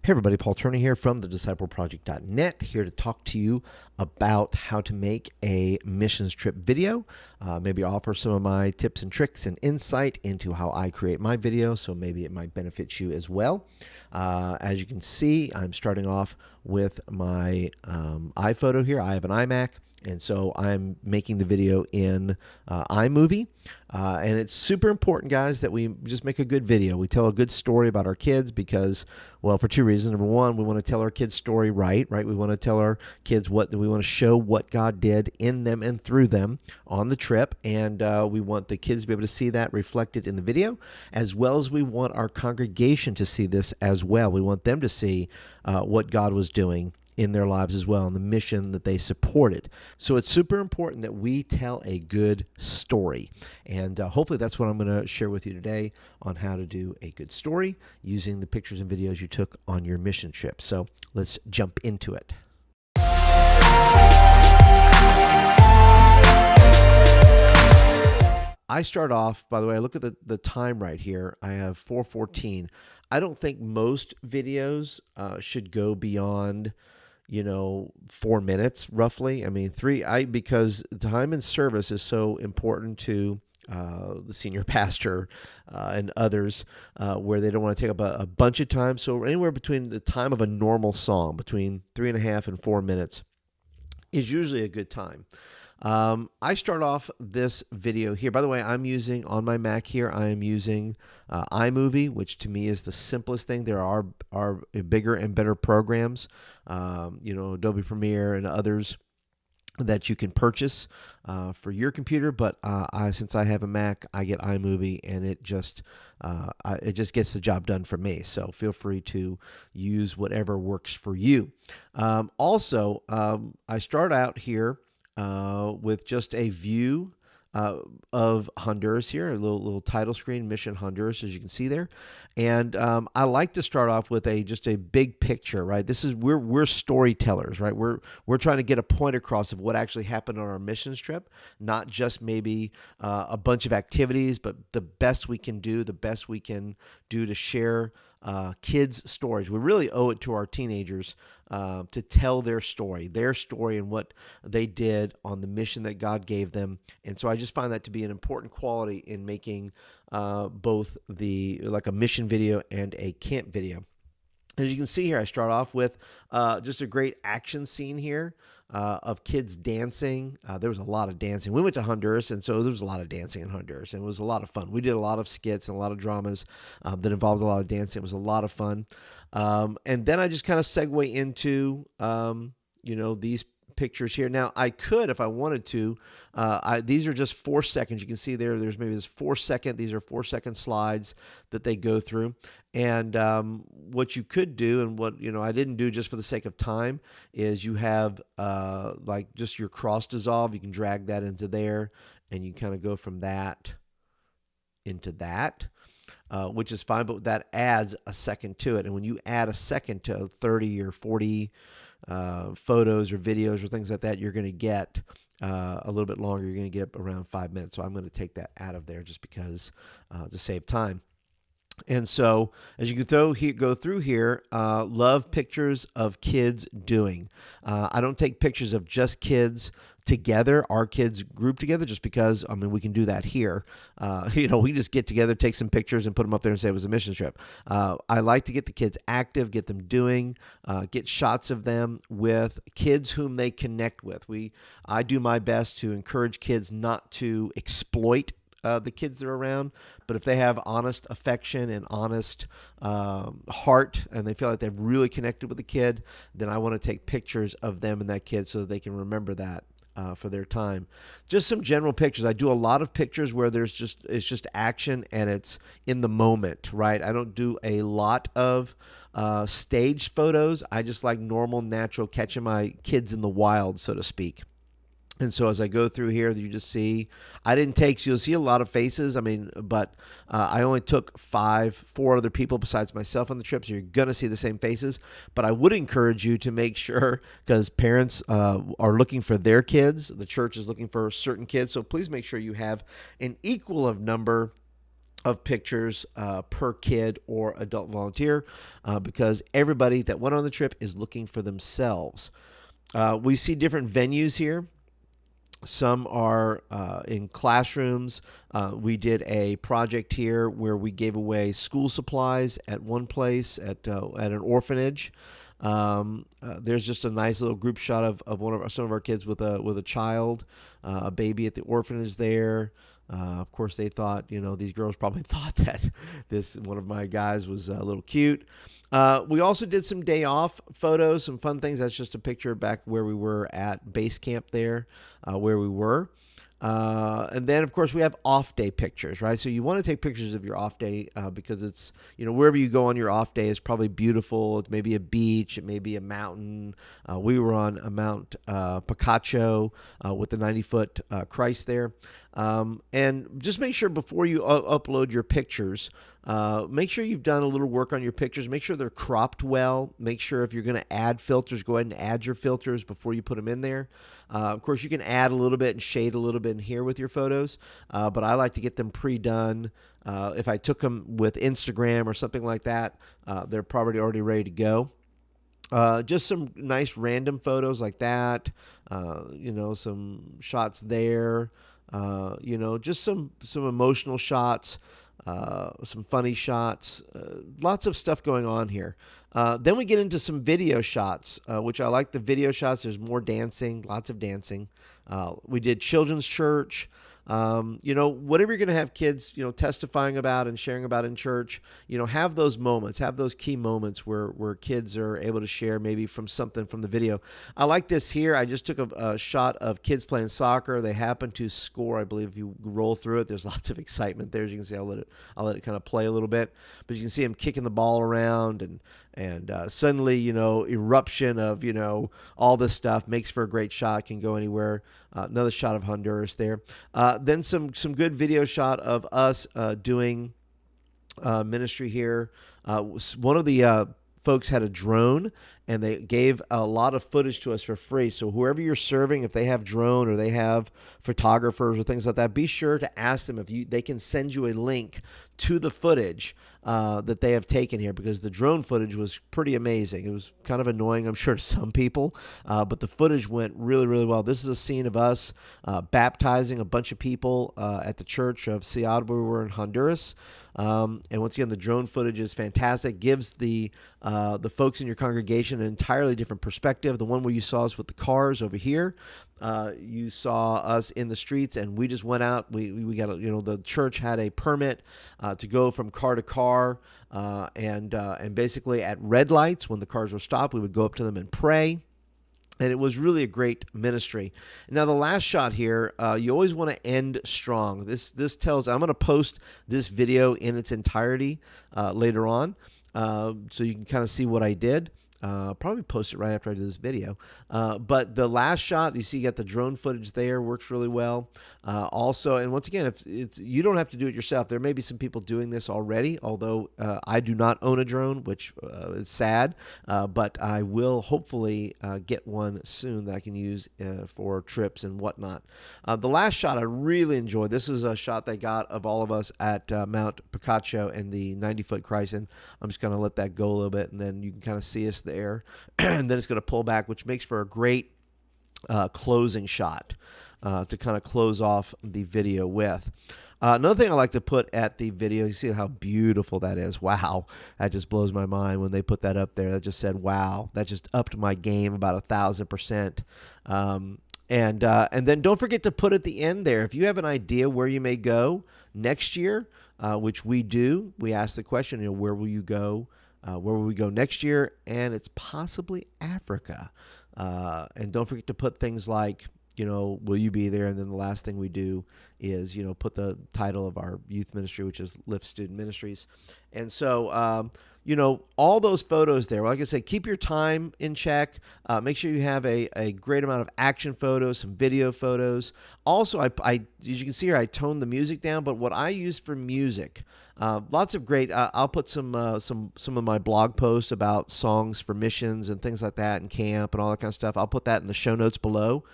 Hey everybody, Paul Turner here from thediscipleproject.net, here to talk to you about how to make a missions trip video, maybe offer some of my tips and tricks and insight into how I create my video, so maybe it might benefit you as well. As you can see, I'm starting off with my iPhoto here. I have an iMac. And so I'm making the video in iMovie. And it's super important, guys, that we just make a good video. We tell a good story about our kids because, well, for two reasons. Number one, we want to tell our kids' story right? We want to tell our kids we want to show what God did in them and through them on the trip. And we want the kids to be able to see that reflected in the video, as well as we want our congregation to see this as well. We want them to see what God was doing in their lives as well, and the mission that they supported. So it's super important that we tell a good story. And hopefully that's what I'm going to share with you today on how to do a good story using the pictures and videos you took on your mission trip. So let's jump into it. I start off, by the way, I look at the time right here. I have 4:14. I don't think most videos should go beyond 4 minutes roughly. I mean, because time in service is so important to the senior pastor and others, where they don't want to take up a bunch of time. So anywhere between the time of a normal song, between 3.5 and 4 minutes, is usually a good time. I start off this video here. By the way, I'm using on my Mac here, I am using iMovie, which to me is the simplest thing. There are bigger and better programs, Adobe Premiere and others that you can purchase for your computer. But since I have a Mac, I get iMovie, and it just gets the job done for me. So feel free to use whatever works for you. Also, I start out here with just a view of Honduras here, a little title screen, Mission Honduras, as you can see there. And I like to start off with just a big picture, right? We're storytellers, right? We're trying to get a point across of what actually happened on our missions trip, not just maybe a bunch of activities, but the best we can do to share kids' stories. We really owe it to our teenagers to tell their story and what they did on the mission that God gave them. And so I just find that to be an important quality in making both like a mission video and a camp video. As you can see here, I start off with just a great action scene here of kids dancing. There was a lot of dancing. We went to Honduras, and so there was a lot of dancing in Honduras, and it was a lot of fun. We did a lot of skits and a lot of dramas that involved a lot of dancing. It was a lot of fun. And then I just kind of segue into, these pictures here. Now, I could, if I wanted to, these are just 4 seconds. You can see there's maybe this 4-second, these are 4-second slides that they go through. And what you could do, and what I didn't do just for the sake of time, is you have like just your cross dissolve. You can drag that into there, and you kind of go from that into that. Which is fine, but that adds a second to it. And when you add a second to 30 or 40 photos or videos or things like that, you're going to get a little bit longer. You're going to get around 5 minutes. So I'm going to take that out of there just because to save time. And so as you can go through here, love pictures of kids doing. I don't take pictures of just kids together, our kids grouped together, just because, we can do that here. We just get together, take some pictures and put them up there and say it was a mission trip. I like to get the kids active, get them doing, get shots of them with kids whom they connect with. I do my best to encourage kids not to exploit the kids they're around, but if they have honest affection and honest heart, and they feel like they've really connected with the kid, then I want to take pictures of them and that kid so that they can remember that for their time. Just some general pictures. I do a lot of pictures where it's just action and it's in the moment, right? I don't do a lot of staged photos. I just like normal, natural, catching my kids in the wild, so to speak. And so as I go through here, you just see, you'll see a lot of faces. But I only took 4 other people besides myself on the trip. So you're going to see the same faces. But I would encourage you to make sure, because parents are looking for their kids. The church is looking for certain kids. So please make sure you have an equal of number of pictures per kid or adult volunteer because everybody that went on the trip is looking for themselves. We see different venues here. Some are in classrooms. We did a project here where we gave away school supplies at one place at an orphanage. There's just a nice little group shot of some of our kids with a child, a baby at the orphanage there. Of course, they thought, these girls probably thought that this one of my guys was a little cute. We also did some day off photos, some fun things. That's just a picture back where we were at base camp there, where we were. And then, of course, we have off day pictures, right? So you want to take pictures of your off day because it's, wherever you go on your off day is probably beautiful. It may be a beach. It may be a mountain. We were on a Mount Picacho with the 90-foot Christ there. And just make sure before you upload your pictures, make sure you've done a little work on your pictures. Make sure they're cropped well. Make sure if you're going to add filters, go ahead and add your filters before you put them in there. Of course, you can add a little bit and shade a little bit in here with your photos, but I like to get them pre-done. If I took them with Instagram or something like that, they're probably already ready to go. Just some nice random photos like that, some shots there, just some emotional shots, some funny shots, lots of stuff going on here. Then we get into some video shots, which I like the video shots. There's more dancing, lots of dancing. We did children's church. Whatever you're going to have kids, testifying about and sharing about in church, have those moments, have those key moments where kids are able to share maybe from something from the video. I like this here. I just took a shot of kids playing soccer. They happen to score. I believe if you roll through it, there's lots of excitement there. As you can see, I'll let it kind of play a little bit, but you can see them kicking the ball around and suddenly, eruption of, all this stuff makes for a great shot, can go anywhere. Another shot of Honduras there. Then some good video shot of us doing ministry here. One of the folks had a drone, and they gave a lot of footage to us for free. So whoever you're serving, if they have drone or they have photographers or things like that, be sure to ask them if they can send you a link to the footage that they have taken here, because the drone footage was pretty amazing. It was kind of annoying, I'm sure, to some people, but the footage went really, really well. This is a scene of us baptizing a bunch of people at the church of Ciudad where we were in Honduras. And once again, the drone footage is fantastic. Gives the folks in your congregation an entirely different perspective. The one where you saw us with the cars over here, you saw us in the streets, and we just went out. We got the church had a permit to go from car to car, and basically at red lights when the cars were stopped, we would go up to them and pray. And it was really a great ministry. Now, the last shot here, you always want to end strong. This tells, I'm going to post this video in its entirety later on, so you can kind of see what I did. Probably post it right after I do this video. But the last shot, you see you got the drone footage there, works really well. Also, and once again, if you don't have to do it yourself. There may be some people doing this already, although I do not own a drone, which is sad, but I will hopefully get one soon that I can use for trips and whatnot. The last shot I really enjoyed. This is a shot they got of all of us at Mount Picacho and the 90-foot Christ, and I'm just going to let that go a little bit, and then you can kind of see us there, and then it's going to pull back, which makes for a great closing shot to kind of close off the video with. Another thing I like to put at the video, you see how beautiful that is. Wow, that just blows my mind when they put that up there. That just said, wow, that just upped my game about 1,000%. And then don't forget to put at the end there, if you have an idea where you may go next year, which we do, we ask the question, where will you go? Where will we go next year? And it's possibly Africa. And don't forget to put things like, will you be there? And then the last thing we do is, put the title of our youth ministry, which is Lift Student Ministries. And so, all those photos there, like I said, keep your time in check. Make sure you have a great amount of action photos, some video photos. Also, I as you can see here, I toned the music down, but what I use for music, lots of great, I'll put some of my blog posts about songs for missions and things like that and camp and all that kind of stuff. I'll put that in the show notes below,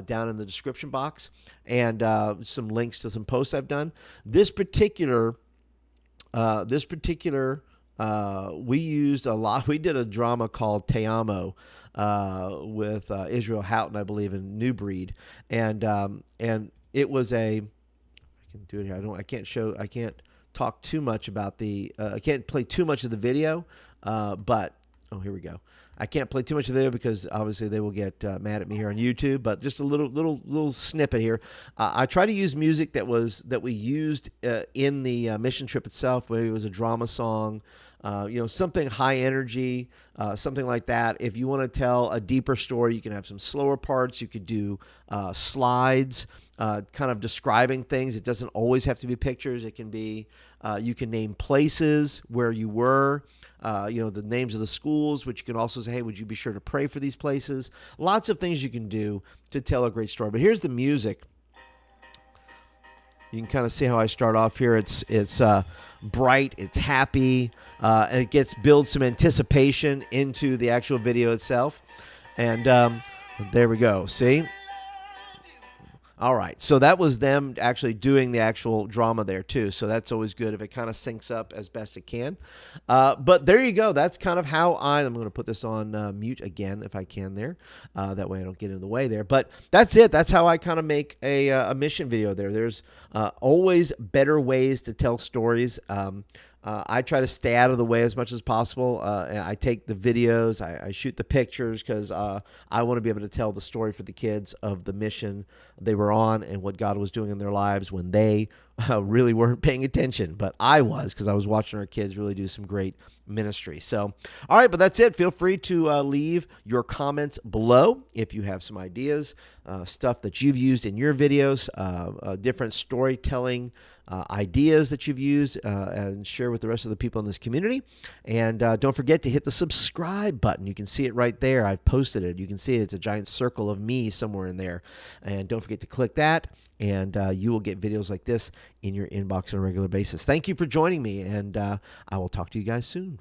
down in the description box, and some links to some posts I've done. This particular This particular, we used a lot. We did a drama called Te Amo with Israel Houghton, I believe, in New Breed, and it was a. I can do it here. I can't show. I can't talk too much about the. I can't play too much of the video, but oh, here we go. I can't play too much of the video because obviously they will get mad at me here on YouTube. But just a little snippet here. I try to use music that we used in the mission trip itself. Maybe it was a drama song, something high energy, something like that. If you want to tell a deeper story, you can have some slower parts. You could do slides, kind of describing things. It doesn't always have to be pictures. It can be, you can name places where you were, the names of the schools, which you can also say, hey, would you be sure to pray for these places? Lots of things you can do to tell a great story. But here's the music. You can kind of see how I start off here. It's bright, it's happy, and it builds some anticipation into the actual video itself. And there we go. See? All right, so that was them actually doing the actual drama there too. So that's always good if it kind of syncs up as best it can. But there you go. That's kind of how I'm going to put this on mute again if I can there. That way I don't get in the way there. But that's it. That's how I kind of make a mission video there. There's always better ways to tell stories. I try to stay out of the way as much as possible. I take the videos, I shoot the pictures because I want to be able to tell the story for the kids of the mission they were on and what God was doing in their lives when they really weren't paying attention. But I was, because I was watching our kids really do some great ministry. So, all right, but that's it. Feel free to leave your comments below if you have some ideas, stuff that you've used in your videos, different storytelling ideas that you've used, and share with the rest of the people in this community. And don't forget to hit the subscribe button. You can see it right there. I've posted it. You can see it. It's a giant circle of me somewhere in there. And don't forget to click that, and you will get videos like this in your inbox on a regular basis. Thank you for joining me, and I will talk to you guys soon.